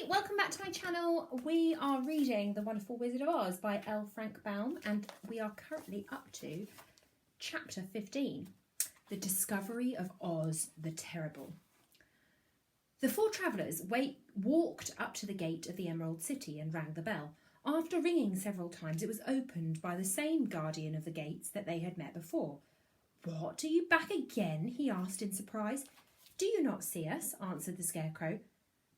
welcome back to my channel. We are reading The Wonderful Wizard of Oz by L. Frank Baum, and we are currently up to chapter 15, The Discovery of Oz the Terrible. The four travellers walked up to the gate of the Emerald City and rang the bell. After ringing several times, it was opened by the same guardian of the gates that they had met before. "What, are you back again?" he asked in surprise. "Do you not see us?" answered the Scarecrow.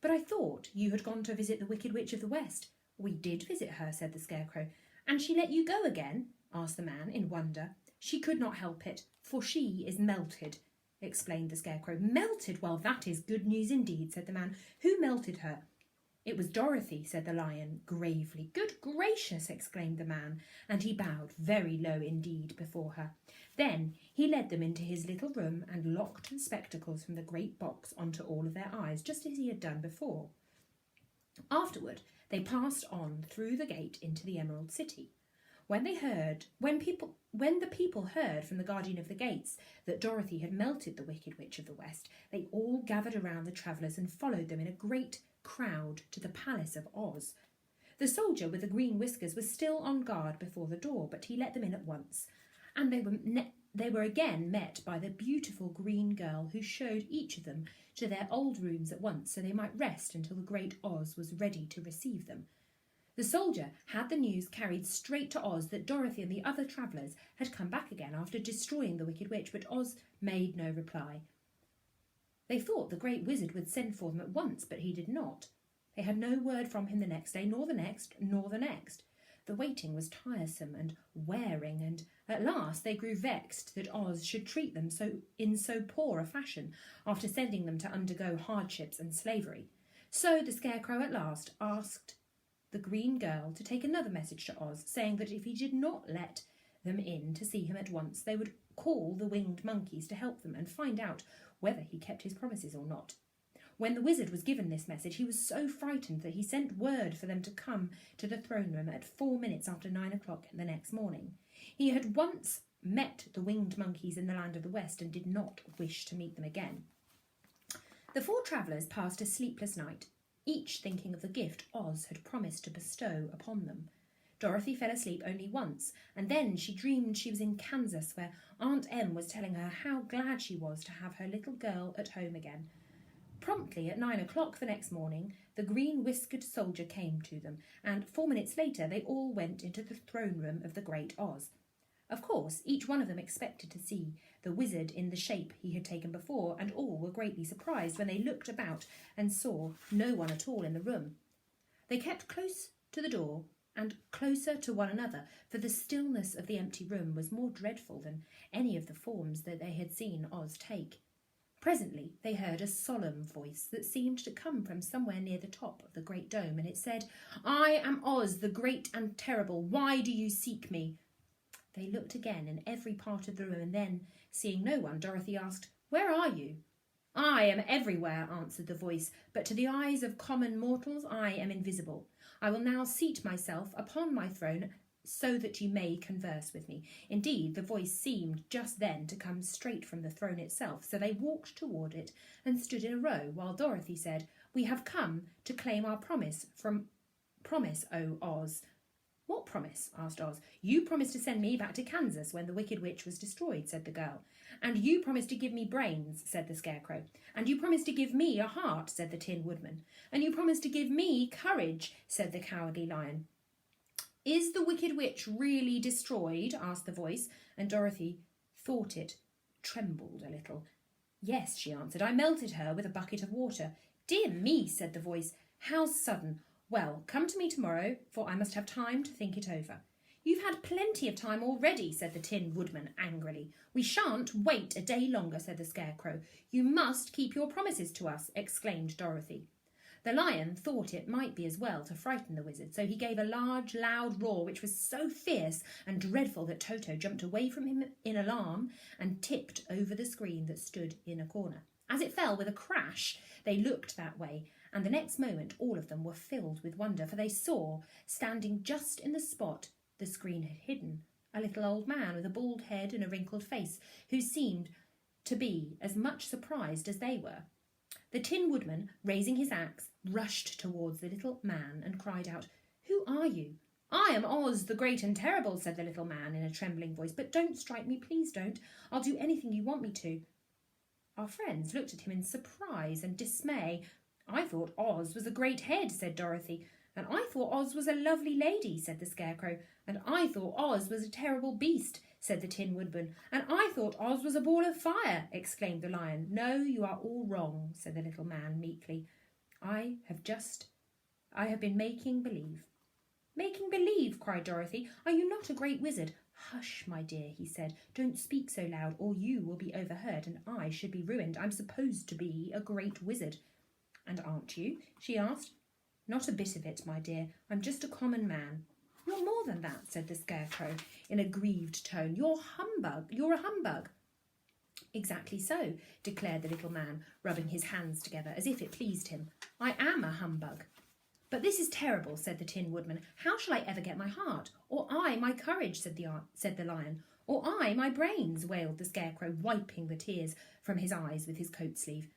"But I thought you had gone to visit the Wicked Witch of the West." "We did visit her," said the Scarecrow. "And she let you go again?" asked the man in wonder. "She could not help it, for she is melted," explained the Scarecrow. "Melted? Well, that is good news indeed," said the man. "Who melted her?" "It was Dorothy," said the Lion gravely. "Good gracious!" exclaimed the man, and he bowed very low indeed before her. Then he led them into his little room and locked the spectacles from the great box onto all of their eyes, just as he had done before. Afterward, they passed on through the gate into the Emerald City. When the people heard from the guardian of the gates that Dorothy had melted the Wicked Witch of the West, they all gathered around the travellers and followed them in a great crowd to the palace of Oz. The soldier with the green whiskers was still on guard before the door, but he let them in at once, and they were again met by the beautiful green girl, who showed each of them to their old rooms at once, so they might rest until the great Oz was ready to receive them. The soldier had the news carried straight to Oz that Dorothy and the other travellers had come back again after destroying the Wicked Witch, but Oz made no reply. They thought the great wizard would send for them at once, but he did not. They had no word from him the next day, nor the next, nor the next. The waiting was tiresome and wearing, and at last they grew vexed that Oz should treat them in so poor a fashion after sending them to undergo hardships and slavery. So the Scarecrow at last asked the green girl to take another message to Oz, saying that if he did not let them in to see him at once, they would call the winged monkeys to help them and find out whether he kept his promises or not. When the wizard was given this message, he was so frightened that he sent word for them to come to the throne room at 4 minutes after 9 o'clock the next morning. He had once met the winged monkeys in the land of the West and did not wish to meet them again. The four travellers passed a sleepless night, each thinking of the gift Oz had promised to bestow upon them. Dorothy fell asleep only once, and then she dreamed she was in Kansas, where Aunt Em was telling her how glad she was to have her little girl at home again. Promptly at 9 o'clock the next morning, the green-whiskered soldier came to them, and 4 minutes later they all went into the throne room of the great Oz. Of course, each one of them expected to see the wizard in the shape he had taken before, and all were greatly surprised when they looked about and saw no one at all in the room. They kept close to the door and closer to one another, for the stillness of the empty room was more dreadful than any of the forms that they had seen Oz take. Presently they heard a solemn voice that seemed to come from somewhere near the top of the great dome, and it said, "I am Oz, the great and terrible. Why do you seek me?" They looked again in every part of the room, and then, seeing no one, Dorothy asked, "Where are you?" "I am everywhere," answered the voice, "but to the eyes of common mortals I am invisible. I will now seat myself upon my throne so that you may converse with me." Indeed, the voice seemed just then to come straight from the throne itself, so they walked toward it and stood in a row, while Dorothy said, "We have come to claim our promise, O Oz." "What promise?" asked Oz. "You promised to send me back to Kansas when the Wicked Witch was destroyed," said the girl. "And you promised to give me brains," said the Scarecrow. "And you promised to give me a heart," said the Tin Woodman. "And you promised to give me courage," said the Cowardly Lion. "Is the Wicked Witch really destroyed?" asked the voice, and Dorothy thought it trembled a little. "Yes," she answered. "I melted her with a bucket of water." "Dear me," said the voice. "How sudden! Well, come to me tomorrow, for I must have time to think it over." "You've had plenty of time already," said the Tin Woodman angrily. "We shan't wait a day longer," said the Scarecrow. "You must keep your promises to us," exclaimed Dorothy. The Lion thought it might be as well to frighten the wizard, so he gave a large, loud roar which was so fierce and dreadful that Toto jumped away from him in alarm and tipped over the screen that stood in a corner. As it fell with a crash, they looked that way, and the next moment all of them were filled with wonder, for they saw, standing just in the spot the screen had hidden, a little old man with a bald head and a wrinkled face, who seemed to be as much surprised as they were. The Tin Woodman, raising his axe, rushed towards the little man and cried out, "Who are you?" "I am Oz, the Great and Terrible," said the little man in a trembling voice. "But don't strike me, please don't. I'll do anything you want me to." Our friends looked at him in surprise and dismay. "I thought Oz was a great head," said Dorothy. "And I thought Oz was a lovely lady," said the Scarecrow. "And I thought Oz was a terrible beast," said the Tin Woodman. "And I thought Oz was a ball of fire," exclaimed the Lion. "No, you are all wrong," said the little man meekly. I have been making believe." "Making believe?" cried Dorothy. "Are you not a great wizard?" "Hush, my dear," he said. "Don't speak so loud, or you will be overheard, and I should be ruined. I'm supposed to be a great wizard." "And aren't you?" she asked. "Not a bit of it, my dear. I'm just a common man." "You're more than that," said the Scarecrow in a grieved tone. You're a humbug." "Exactly so," declared the little man, rubbing his hands together as if it pleased him. "I am a humbug." "But this is terrible," said the Tin Woodman. "How shall I ever get my heart? Or I my courage," said the Lion. "Or I my brains," wailed the Scarecrow, wiping the tears from his eyes with his coat sleeve.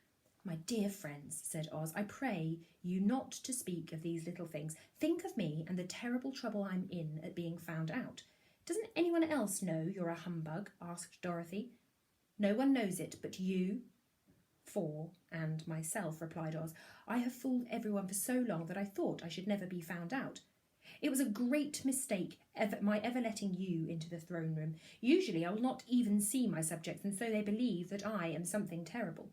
"My dear friends," said Oz, "I pray you not to speak of these little things. Think of me and the terrible trouble I'm in at being found out." "Doesn't anyone else know you're a humbug?" asked Dorothy. "No one knows it but you, and myself," replied Oz. "I have fooled everyone for so long that I thought I should never be found out. It was a great mistake my ever letting you into the throne room. Usually I will not even see my subjects, and so they believe that I am something terrible."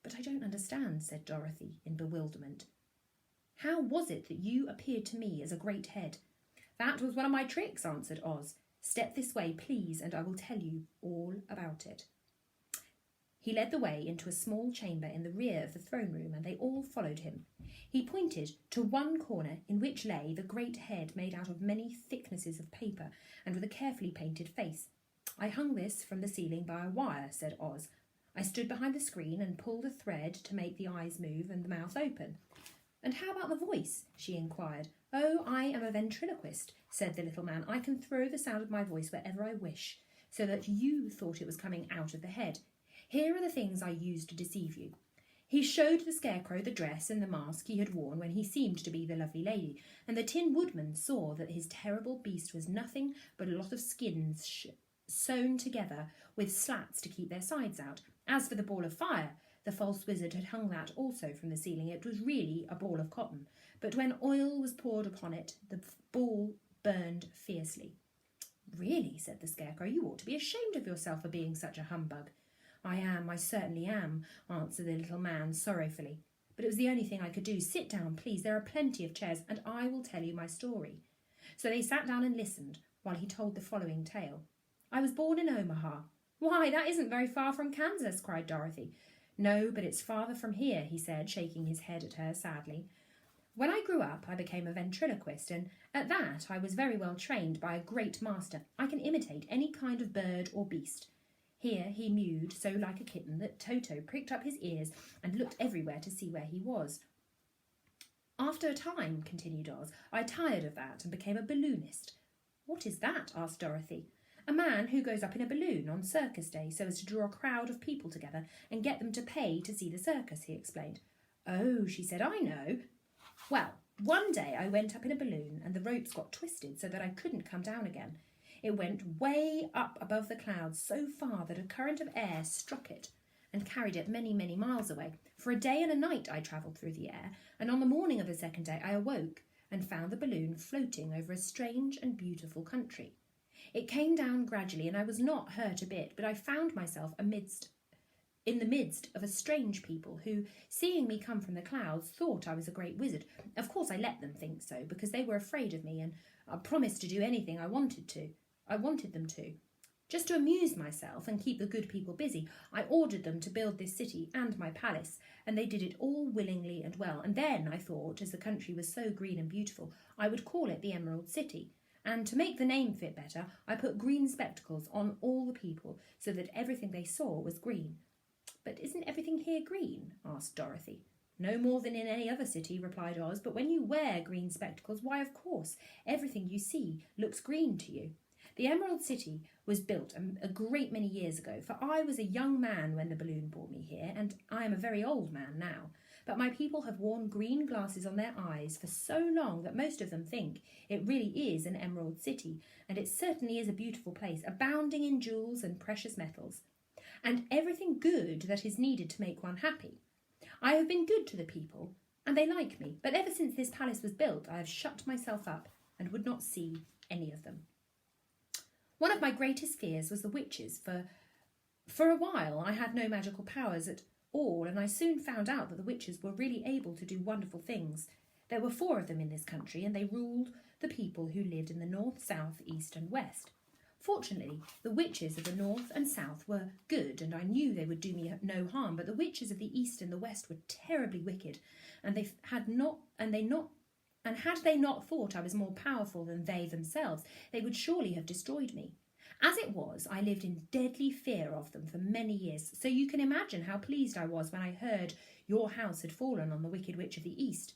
"But I don't understand," said Dorothy in bewilderment. "How was it that you appeared to me as a great head?" "That was one of my tricks," answered Oz. "Step this way, please, and I will tell you all about it." He led the way into a small chamber in the rear of the throne room, and they all followed him. He pointed to one corner in which lay the great head made out of many thicknesses of paper and with a carefully painted face. "I hung this from the ceiling by a wire," said Oz. "I stood behind the screen and pulled a thread to make the eyes move and the mouth open." "And how about the voice?" she inquired. "Oh, I am a ventriloquist," said the little man. "I can throw the sound of my voice wherever I wish, so that you thought it was coming out of the head. Here are the things I used to deceive you." He showed the Scarecrow the dress and the mask he had worn when he seemed to be the lovely lady, and the Tin Woodman saw that his terrible beast was nothing but a lot of skins sewn together with slats to keep their sides out. As for the ball of fire, the false wizard had hung that also from the ceiling. It was really a ball of cotton, but when oil was poured upon it, the ball burned fiercely. "Really," said the Scarecrow, "you ought to be ashamed of yourself for being such a humbug." I certainly am," answered the little man sorrowfully. "But it was the only thing I could do. Sit down, please. There are plenty of chairs, and I will tell you my story." So they sat down and listened while he told the following tale. "I was born in Omaha." "Why, that isn't very far from Kansas," cried Dorothy. "No, but it's farther from here," he said, shaking his head at her sadly. "When I grew up, I became a ventriloquist, and at that I was very well trained by a great master. I can imitate any kind of bird or beast." Here he mewed so like a kitten that Toto pricked up his ears and looked everywhere to see where he was. "After a time," continued Oz, "I tired of that and became a balloonist." "What is that?" asked Dorothy. "A man who goes up in a balloon on circus day so as to draw a crowd of people together and get them to pay to see the circus," he explained. "Oh," she said, "I know. Well, one day I went up in a balloon and the ropes got twisted so that I couldn't come down again. It went way up above the clouds, so far that a current of air struck it and carried it many, many miles away. For a day and a night I travelled through the air, and on the morning of the second day I awoke and found the balloon floating over a strange and beautiful country. It came down gradually, and I was not hurt a bit, but I found myself in the midst of a strange people who, seeing me come from the clouds, thought I was a great wizard. Of course I let them think so, because they were afraid of me, and I promised to do anything I wanted them to. Just to amuse myself and keep the good people busy, I ordered them to build this city and my palace, and they did it all willingly and well. And then I thought, as the country was so green and beautiful, I would call it the Emerald City. And to make the name fit better, I put green spectacles on all the people so that everything they saw was green." "But isn't everything here green?" asked Dorothy. "No more than in any other city," replied Oz, "but when you wear green spectacles, why, of course, everything you see looks green to you. The Emerald City was built a great many years ago, for I was a young man when the balloon brought me here, and I am a very old man now. but my people have worn green glasses on their eyes for so long that most of them think it really is an emerald city, and it certainly is a beautiful place, abounding in jewels and precious metals, and everything good that is needed to make one happy. I have been good to the people, and they like me, but ever since this palace was built, I have shut myself up and would not see any of them. One of my greatest fears was the witches, for a while I had no magical powers at all, and I soon found out that the witches were really able to do wonderful things. There were 4 of them in this country, and they ruled the people who lived in the north, south, east and west. Fortunately, the witches of the north and south were good, and I knew they would do me no harm, but the witches of the east and the west were terribly wicked, and had they not thought I was more powerful than they themselves, they would surely have destroyed me. As it was, I lived in deadly fear of them for many years, so you can imagine how pleased I was when I heard your house had fallen on the Wicked Witch of the East.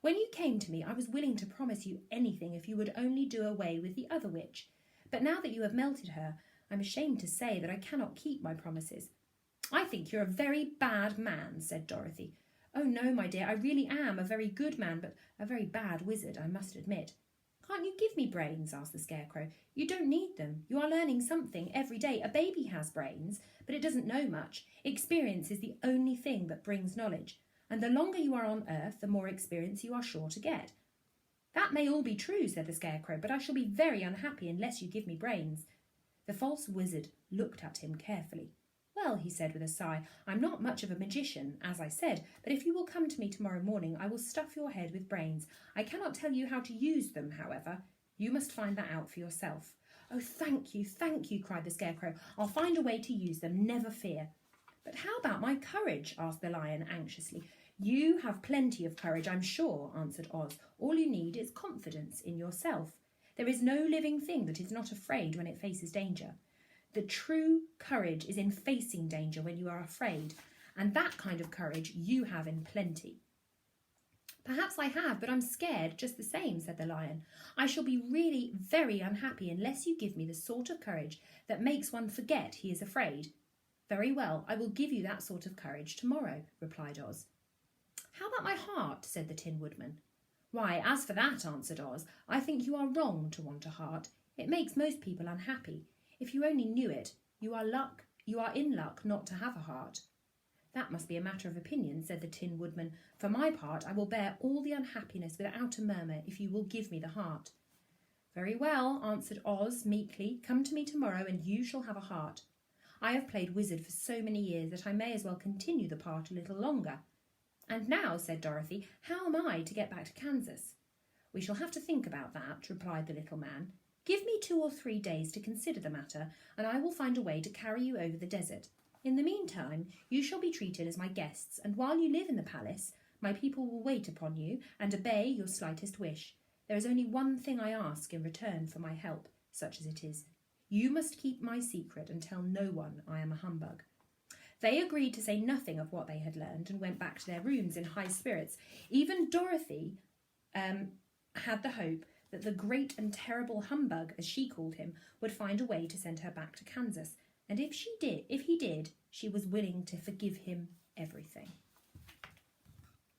When you came to me, I was willing to promise you anything if you would only do away with the other witch. But now that you have melted her, I'm ashamed to say that I cannot keep my promises. I think you're a very bad man, said Dorothy. Oh no, my dear, I really am a very good man, but a very bad wizard, I must admit. Can't you give me brains? Asked the Scarecrow. You don't need them. You are learning something every day. A baby has brains, but it doesn't know much. Experience is the only thing that brings knowledge, and the longer you are on Earth, the more experience you are sure to get. That may all be true, said the Scarecrow, but I shall be very unhappy unless you give me brains. The false wizard looked at him carefully. Well, he said with a sigh, I'm not much of a magician, as I said, but if you will come to me tomorrow morning, I will stuff your head with brains. I cannot tell you how to use them, however. You must find that out for yourself. Oh, thank you, cried the Scarecrow. I'll find a way to use them, never fear. But how about my courage? Asked the Lion anxiously. You have plenty of courage, I'm sure, answered Oz. All you need is confidence in yourself. There is no living thing that is not afraid when it faces danger. The true courage is in facing danger when you are afraid, and that kind of courage you have in plenty. Perhaps I have, but I'm scared just the same, said the Lion. I shall be really very unhappy unless you give me the sort of courage that makes one forget he is afraid. Very well, I will give you that sort of courage tomorrow, replied Oz. How about my heart? Said the Tin Woodman. Why, as for that, answered Oz, I think you are wrong to want a heart. It makes most people unhappy. If you only knew it, you are in luck not to have a heart. That must be a matter of opinion, said the Tin Woodman. For my part, I will bear all the unhappiness without a murmur if you will give me the heart. Very well, answered Oz meekly. Come to me tomorrow and you shall have a heart. I have played wizard for so many years that I may as well continue the part a little longer. And now, said Dorothy, how am I to get back to Kansas? We shall have to think about that, replied the little man. Give me 2 or 3 days to consider the matter, and I will find a way to carry you over the desert. In the meantime, you shall be treated as my guests, and while you live in the palace, my people will wait upon you and obey your slightest wish. There is only one thing I ask in return for my help, such as it is. You must keep my secret and tell no one I am a humbug. They agreed to say nothing of what they had learned and went back to their rooms in high spirits. Even Dorothy had the hope that the great and terrible humbug, as she called him, would find a way to send her back to Kansas. And if he did, she was willing to forgive him everything.